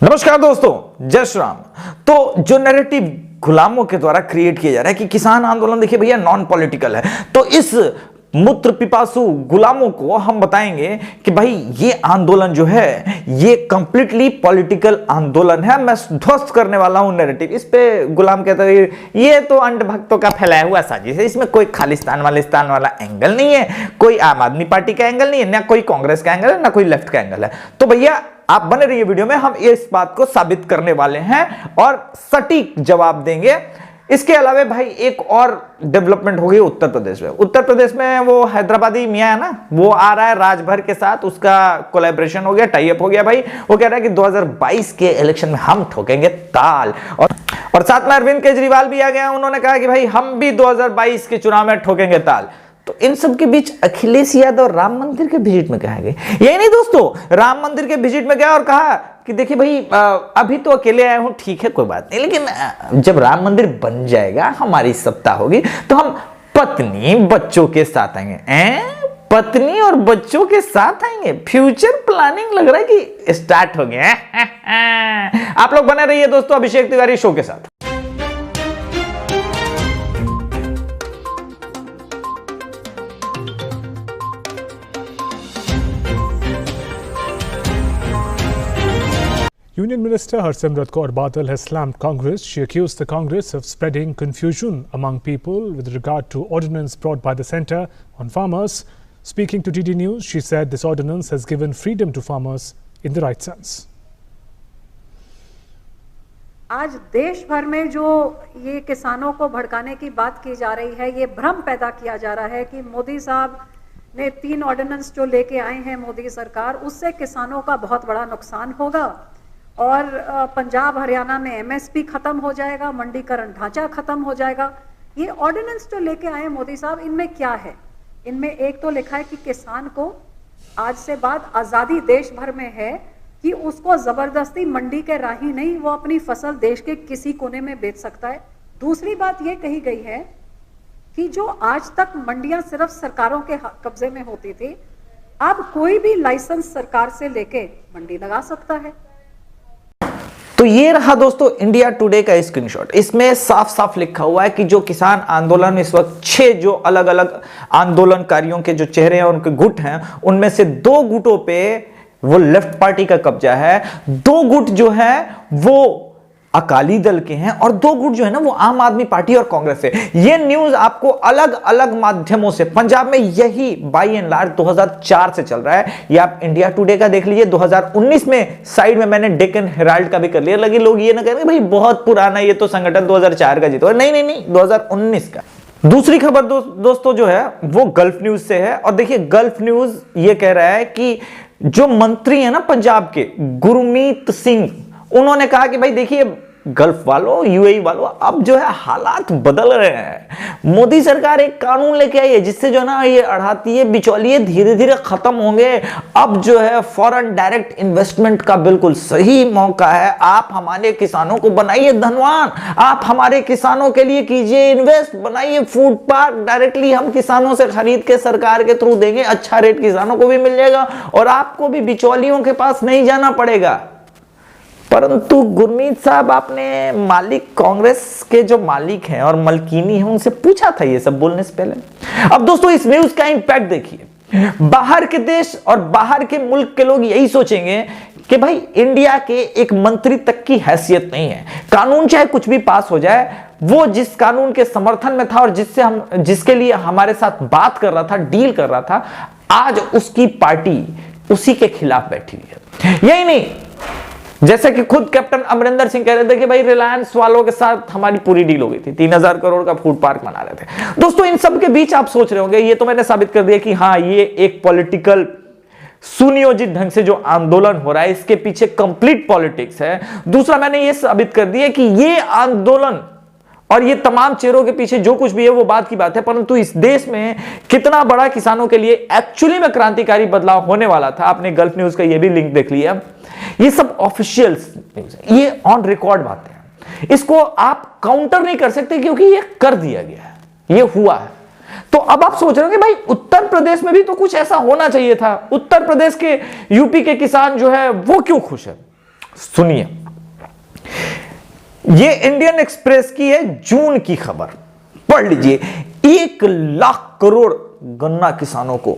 नमस्कार दोस्तों, जय श्री राम। तो जो नैरेटिव गुलामों के द्वारा क्रिएट किया जा रहा है कि किसान आंदोलन देखिए भैया नॉन पॉलिटिकल है, तो इस मूत्र पिपासु गुलामों को हम बताएंगे कि भाई ये आंदोलन जो है ये कंप्लीटली पॉलिटिकल आंदोलन है। मैं ध्वस्त करने वाला हूं नैरेटिव। इस पे गुलाम कहते हैं ये तो अंधभक्तों का फैलाया हुआ साजिश है, इसमें कोई खालिस्तान वालिस्तान वाला एंगल नहीं है, कोई आम आदमी पार्टी का एंगल नहीं है, ना कोई कांग्रेस का एंगल है, ना कोई लेफ्ट का एंगल है। तो भैया आप बने रहिए वीडियो में, हम इस बात को साबित करने वाले हैं और सटीक जवाब देंगे। इसके अलावा भाई एक और डेवलपमेंट हो गई उत्तर प्रदेश में। उत्तर प्रदेश में वो हैदराबादी मियां है ना, वो आ रहा है राजभर के साथ, उसका कोलैबोरेशन हो गया, टाई अप हो गया भाई। वो कह रहा है कि 2022 के इलेक्शन में हम ठोकेंगे ताल। और साथ में अरविंद केजरीवाल भी आ गया, उन्होंने कहा कि भाई हम भी 2022 के चुनाव में ठोकेंगे ताल। तो इन सब के बीच अखिलेश यादव राम मंदिर के विजिट में कहा गया, यही नहीं दोस्तों, राम मंदिर के विजिट में गया और कहा कि देखिए भाई अभी तो अकेले आया हूं, ठीक है कोई बात नहीं, लेकिन जब राम मंदिर बन जाएगा, हमारी सत्ता होगी, तो हम पत्नी बच्चों के साथ आएंगे। पत्नी और बच्चों के साथ आएंगे, फ्यूचर प्लानिंग लग रहा है कि स्टार्ट हो गया। आप लोग बने रहिए दोस्तों अभिषेक तिवारी शो के साथ। Union Minister Harsimrat Kaur Badal has slammed Congress. She accused the Congress of spreading confusion among people with regard to ordinance brought by the centre on farmers. Speaking to DD News, she said this ordinance has given freedom to farmers in the right sense. आज देश भर में जो ये किसानों को भड़काने की बात की जा रही है, ये भ्रम पैदा किया जा रहा है कि मोदी साहब ने 3 ऑर्डिनेंस जो लेके आए हैं मोदी सरकार, उससे किसानों का बहुत बड़ा नुकसान होगा और पंजाब हरियाणा में एमएसपी खत्म हो जाएगा, मंडीकरण ढांचा खत्म हो जाएगा। ये ऑर्डिनेंस जो लेके आए मोदी साहब, इनमें क्या है? इनमें एक तो लिखा है कि किसान को आज से बाद आज़ादी देश भर में है कि उसको जबरदस्ती मंडी के राही नहीं, वो अपनी फसल देश के किसी कोने में बेच सकता है। दूसरी बात ये कही गई है कि जो आज तक मंडियां सिर्फ सरकारों के कब्जे में होती थी, अब कोई भी लाइसेंस सरकार से लेके मंडी लगा सकता है। तो ये रहा दोस्तों इंडिया टुडे का स्क्रीनशॉट। इसमें साफ साफ लिखा हुआ है कि जो किसान आंदोलन इस वक्त 6 जो अलग अलग आंदोलनकारियों के जो चेहरे हैं, उनके गुट हैं, उनमें से 2 गुटों पे वो लेफ्ट पार्टी का कब्जा है, 2 गुट जो है वो अकाली दल के हैं और 2 गुट जो है ना वो आम आदमी पार्टी और कांग्रेस है। ये न्यूज आपको अलग अलग माध्यमों से, पंजाब में यही बाई एंड लार्ज 2004 से चल रहा है। ये आप इंडिया टुडे का देख लीजिए, 2019 में साइड में मैंने डेक्कन हेराल्ड का भी कर लिया। लगे लोग ये ना कहेंगे भाई बहुत पुराना, ये तो संगठन 2004 का जीता। नहीं, 2019 का। दूसरी खबर दोस्तों जो है वो गल्फ न्यूज से है और देखिए गल्फ न्यूज ये कह रहा है कि जो मंत्री है ना पंजाब के, गुरमीत सिंह, उन्होंने कहा कि भाई देखिए गल्फ वालों, यूएई वालों, अब जो है हालात बदल रहे हैं। मोदी सरकार एक कानून लेके आई है जिससे जो ना ये अड़ातिये बिचौलिए धीरे धीरे खत्म होंगे। अब जो है फॉरेन डायरेक्ट इन्वेस्टमेंट का बिल्कुल सही मौका है। आप हमारे किसानों को बनाइए धनवान, आप हमारे किसानों के लिए कीजिए इन्वेस्ट, बनाइए फूड पार्क, डायरेक्टली हम किसानों से खरीद के सरकार के थ्रू देंगे, अच्छा रेट किसानों को भी मिल जाएगा और आपको भी बिचौलियों के पास नहीं जाना पड़ेगा। परंतु गुरमीत साहब, आपने मालिक, कांग्रेस के जो मालिक हैं और मलकीनी हैं, उनसे पूछा था ये सब बोलने से पहले। अब दोस्तों इस न्यूज का इंपैक्ट देखिए। बाहर के देश और बाहर के मुल्क के लोग यही सोचेंगे कि भाई इंडिया के एक मंत्री तक की हैसियत नहीं है, कानून चाहे कुछ भी पास हो जाए, वो जिस कानून के समर्थन में था और जिसके लिए हमारे साथ बात कर रहा था, डील कर रहा था, आज उसकी पार्टी उसी के खिलाफ बैठी हुई है। यही नहीं, जैसे कि खुद कैप्टन अमरिंदर सिंह कह रहे थे कि भाई रिलायंस वालों के साथ हमारी पूरी डील हो गई थी, 3000 करोड़ का फूड पार्क बना रहे थे। दोस्तों इन सब के बीच आप सोच रहे होंगे, ये तो मैंने साबित कर दिया कि हाँ ये एक पॉलिटिकल सुनियोजित ढंग से जो आंदोलन हो रहा है, इसके पीछे कंप्लीट पॉलिटिक्स है। दूसरा मैंने ये साबित कर दिया कि ये आंदोलन और ये तमाम चेहरों के पीछे जो कुछ भी है वो बात की बात है, परंतु इस देश में कितना बड़ा किसानों के लिए एक्चुअली में क्रांतिकारी बदलाव होने वाला था, आपने गल्फ न्यूज का ये भी लिंक देख लिया। ये सब ऑफिशियल न्यूज है, ये ऑन रिकॉर्ड बातें हैं, इसको आप काउंटर नहीं कर सकते क्योंकि ये कर दिया गया है, ये हुआ है। तो अब आप सोच रहे हो कि भाई उत्तर प्रदेश में भी तो कुछ ऐसा होना चाहिए था, उत्तर प्रदेश के, यूपी के किसान जो है वो क्यों खुश है? सुनिए, ये इंडियन एक्सप्रेस की है जून की खबर, पढ़ लीजिए। 1 लाख करोड़ गन्ना किसानों को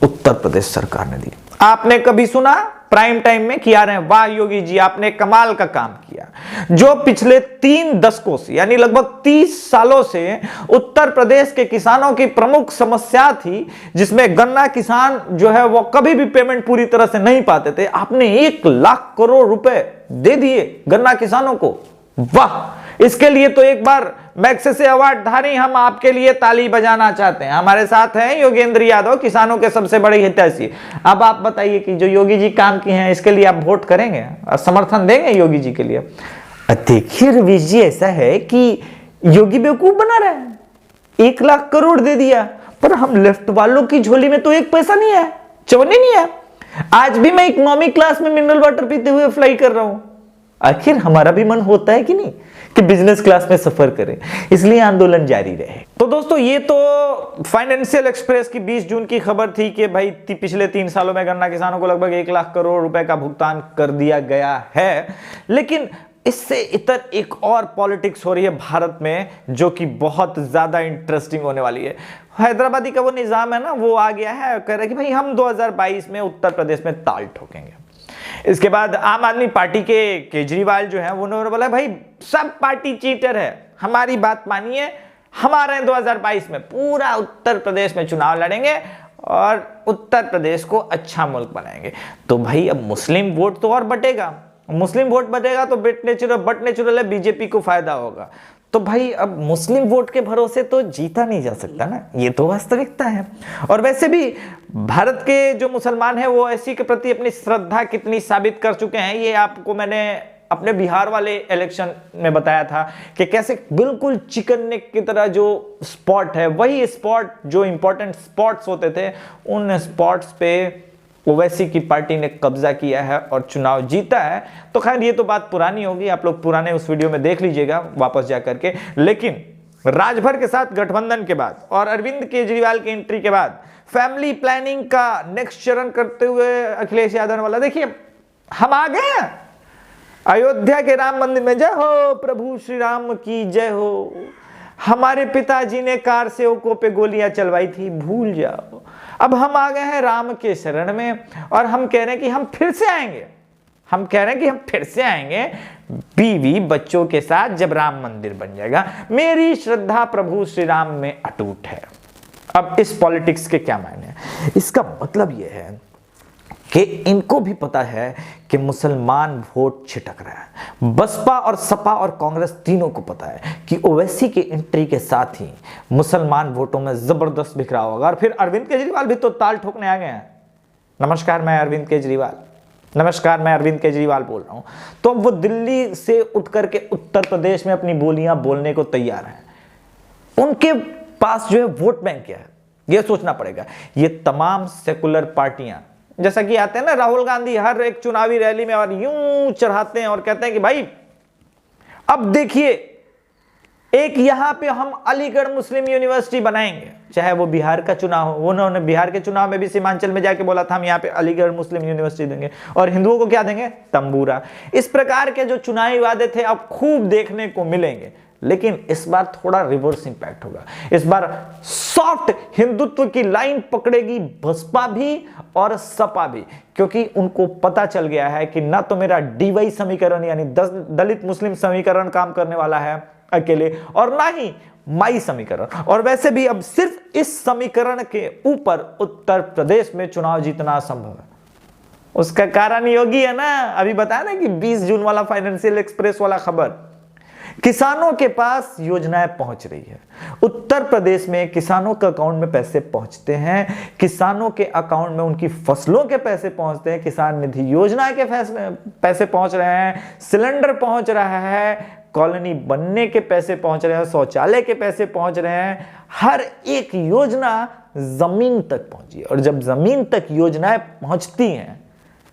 उत्तर प्रदेश सरकार ने दी। आपने कभी सुना प्राइम टाइम में कि आ रहे हैं, वाह योगी जी आपने कमाल का काम किया। जो पिछले 3 दशकों से यानी लगभग 30 सालों से उत्तर प्रदेश के किसानों की प्रमुख समस्या थी, जिसमें गन्ना किसान जो है वो कभी भी पेमेंट पूरी तरह से नहीं पाते थे, आपने 1 लाख करोड़ रुपए दे दिए गन्ना किसानों को। वाह, इसके लिए तो एक बार मैग्सेसे अवार्ड धारी हम आपके लिए ताली बजाना चाहते हैं। हमारे साथ हैं योगेंद्र यादव, किसानों के सबसे बड़े हितैषी। अब आप बताइए कि जो योगी जी काम किए हैं इसके लिए आप वोट करेंगे, समर्थन देंगे योगी जी के लिए? देखिए रवीश जी, ऐसा है कि योगी बेवकूफ बना रहा है, 1 लाख करोड़ दे दिया, पर हम लेफ्ट वालों की झोली में तो 1 पैसा नहीं है, चवन्नी नहीं है। आज भी मैं इकोनॉमिक क्लास में मिनरल वाटर पीते हुए फ्लाई कर रहा हूं। आखिर हमारा भी मन होता है कि नहीं कि बिजनेस क्लास में सफर करें, इसलिए आंदोलन जारी रहे। तो दोस्तों, ये तो फाइनेंशियल एक्सप्रेस की 20 जून की खबर थी कि भाई पिछले 3 सालों में गन्ना किसानों को लगभग 1 लाख करोड़ रुपए का भुगतान कर दिया गया है। लेकिन इससे इतर एक और पॉलिटिक्स हो रही है भारत में, जो कि बहुत ज्यादा इंटरेस्टिंग होने वाली है। हैदराबादी का वो निजाम है ना, वो आ गया है, कह रहा है कि भाई हम 2022 में उत्तर प्रदेश में ताल ठोकेंगे। इसके बाद आम आदमी पार्टी के केजरीवाल जो है उन्होंने बोला भाई सब पार्टी चीटर है, हमारी बात मानिए, हमारे 2022 में पूरा उत्तर प्रदेश में चुनाव लड़ेंगे और उत्तर प्रदेश को अच्छा मुल्क बनाएंगे। तो भाई अब मुस्लिम वोट तो और बटेगा, मुस्लिम वोट बटेगा तो बट नेचुरल है, बीजेपी को फायदा होगा। तो भाई अब मुस्लिम वोट के भरोसे तो जीता नहीं जा सकता ना, ये तो वास्तविकता है। और वैसे भी भारत के जो मुसलमान हैं वो ऐसी के प्रति अपनी श्रद्धा कितनी साबित कर चुके हैं, ये आपको मैंने अपने बिहार वाले इलेक्शन में बताया था कि कैसे बिल्कुल चिकन नेक की तरह जो स्पॉट है, वही स्पॉट जो इंपॉर्टेंट स्पॉट्स होते थे, उन स्पॉट्स पे ओवैसी की पार्टी ने कब्जा किया है और चुनाव जीता है। तो खैर ये तो बात पुरानी होगी, आप लोग पुराने उस वीडियो में देख लीजिएगा वापस जा करके। लेकिन राजभर के साथ गठबंधन के बाद और अरविंद केजरीवाल की एंट्री के बाद फैमिली प्लानिंग का नेक्स्ट चरण करते हुए अखिलेश यादव ने बोला, देखिए हम आ गए हैं अयोध्या के राम मंदिर में, जय हो प्रभु श्री राम की जय हो। हमारे पिताजी ने कार सेवकों पे गोलियां चलवाई थी, भूल जाओ। अब हम आ गए हैं राम के शरण में और हम कह रहे हैं कि हम फिर से आएंगे, हम कह रहे हैं कि हम फिर से आएंगे बीवी बच्चों के साथ जब राम मंदिर बन जाएगा। मेरी श्रद्धा प्रभु श्री राम में अटूट है। अब इस पॉलिटिक्स के क्या मायने हैं? इसका मतलब यह है कि इनको भी पता है कि मुसलमान वोट छिटक रहा है। बसपा और सपा और कांग्रेस तीनों को पता है कि ओवैसी की एंट्री के साथ ही मुसलमान वोटों में जबरदस्त बिखराव होगा। और फिर अरविंद केजरीवाल भी तो ताल ठोकने आ गए हैं। नमस्कार, मैं अरविंद केजरीवाल बोल रहा हूं। तो वो दिल्ली से उठ करके उत्तर प्रदेश में अपनी बोलियां बोलने को तैयार हैं। उनके पास जो है वोट बैंक क्या है, यह सोचना पड़ेगा। ये तमाम सेकुलर पार्टियां, जैसा कि आते हैं ना राहुल गांधी हर एक चुनावी रैली में और यूं चढ़ाते हैं और कहते हैं कि भाई अब देखिए एक यहां पे हम अलीगढ़ मुस्लिम यूनिवर्सिटी बनाएंगे, चाहे वो बिहार का चुनाव हो। उन्होंने बिहार के चुनाव में भी सीमांचल में जाके बोला था हम यहां पे अलीगढ़ मुस्लिम यूनिवर्सिटी देंगे, और हिंदुओं को क्या देंगे? तंबूरा। इस प्रकार के जो चुनावी वादे थे अब खूब देखने को मिलेंगे। लेकिन इस बार थोड़ा रिवर्स इंपैक्ट होगा। इस बार सॉफ्ट हिंदुत्व की लाइन पकड़ेगी बसपा भी और सपा भी, क्योंकि उनको पता चल गया है कि ना तो मेरा डीवाई समीकरण यानी दलित मुस्लिम समीकरण काम करने वाला है अकेले, और ना ही माई समीकरण। और वैसे भी अब सिर्फ इस समीकरण के ऊपर उत्तर प्रदेश में चुनाव जीतना असंभव है। उसका कारण योगी है ना, अभी बताया ना कि 20 जून वाला फाइनेंशियल एक्सप्रेस वाला खबर। किसानों के पास योजनाएं पहुंच रही है। उत्तर प्रदेश में किसानों के अकाउंट में पैसे पहुंचते हैं, किसानों के अकाउंट में उनकी फसलों के पैसे पहुंचते हैं, किसान निधि योजना के पैसे पहुंच रहे हैं, सिलेंडर पहुंच रहा है, कॉलोनी बनने के पैसे पहुंच रहे हैं, शौचालय के पैसे पहुंच रहे हैं। हर एक योजना जमीन तक पहुंची है। और जब जमीन तक योजनाएं पहुंचती हैं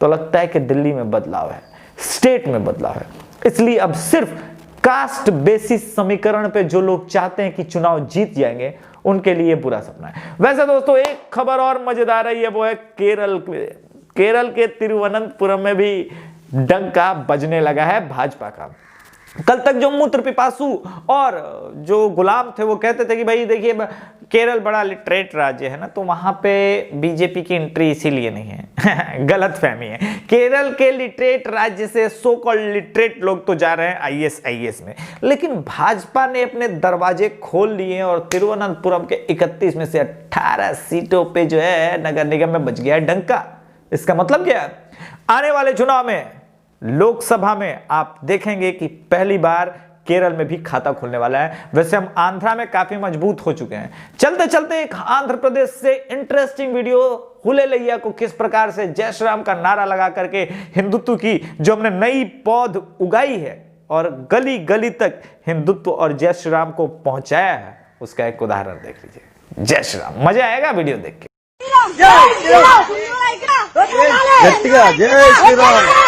तो लगता है कि दिल्ली में बदलाव है, स्टेट में बदलाव है। इसलिए अब सिर्फ कास्ट बेसिस समीकरण पे जो लोग चाहते हैं कि चुनाव जीत जाएंगे, उनके लिए बुरा सपना है। वैसे दोस्तों एक खबर और मजेदार है, वो है केरल के तिरुवनंतपुरम में भी डंका बजने लगा है भाजपा का। कल तक जो मूत्र पिपासु और जो गुलाम थे वो कहते थे कि भाई देखिए केरल बड़ा लिटरेट राज्य है ना, तो वहां पे बीजेपी की एंट्री इसीलिए नहीं है। गलत फहमी है। केरल के लिटरेट राज्य से सो कॉल्ड लिटरेट लोग तो जा रहे हैं आईएएस में, लेकिन भाजपा ने अपने दरवाजे खोल लिए और तिरुवनंतपुरम के 31 में से 18 सीटों पे जो है नगर निगम में बज गया है डंका। इसका मतलब क्या है? आने वाले चुनाव में लोकसभा में आप देखेंगे कि पहली बार केरल में भी खाता खुलने वाला है। वैसे हम आंध्रा में काफी मजबूत हो चुके हैं। चलते चलते एक आंध्र प्रदेश से इंटरेस्टिंग वीडियो, हुलेलैया को किस प्रकार से जय श्री राम का नारा लगा करके हिंदुत्व की जो हमने नई पौध उगाई है और गली गली तक हिंदुत्व और जय श्री राम को पहुंचाया है, उसका एक उदाहरण देख लीजिए। जय श्री राम। मजा आएगा वीडियो देख के। गट्टिगा जय श्री राम।